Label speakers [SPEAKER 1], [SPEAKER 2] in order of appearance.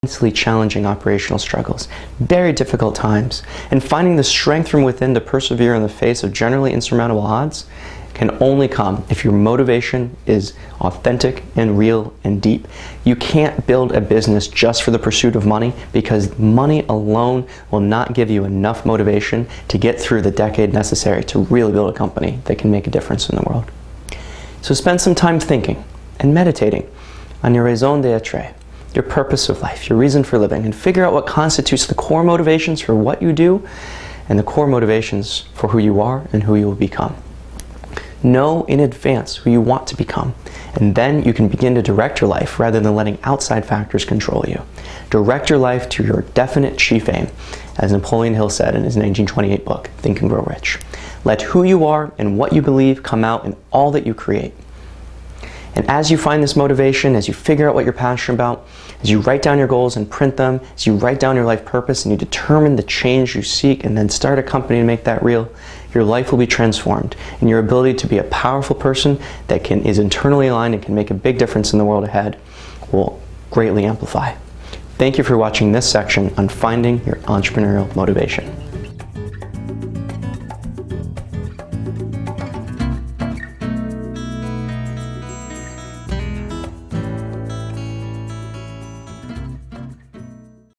[SPEAKER 1] immensely challenging operational struggles, very difficult times, and finding the strength from within to persevere in the face of generally insurmountable odds can only come if your motivation is authentic and real and deep. You can't build a business just for the pursuit of money, because money alone will not give you enough motivation to get through the decade necessary to really build a company that can make a difference in the world. So spend some time thinking and meditating on your raison d'etre, your purpose of life, your reason for living, and figure out what constitutes the core motivations for what you do and the core motivations for who you are and who you will become. Know in advance who you want to become, and then you can begin to direct your life rather than letting outside factors control you. Direct your life to your definite chief aim, as Napoleon Hill said in his 1928 book, Think and Grow Rich. Let who you are and what you believe come out in all that you create. And as you find this motivation, as you figure out what you're passionate about, as you write down your goals and print them, as you write down your life purpose and you determine the change you seek and then start a company to make that real, your life will be transformed, and your ability to be a powerful person that is internally aligned and can make a big difference in the world ahead will greatly amplify. Thank you for watching this section on finding your entrepreneurial motivation.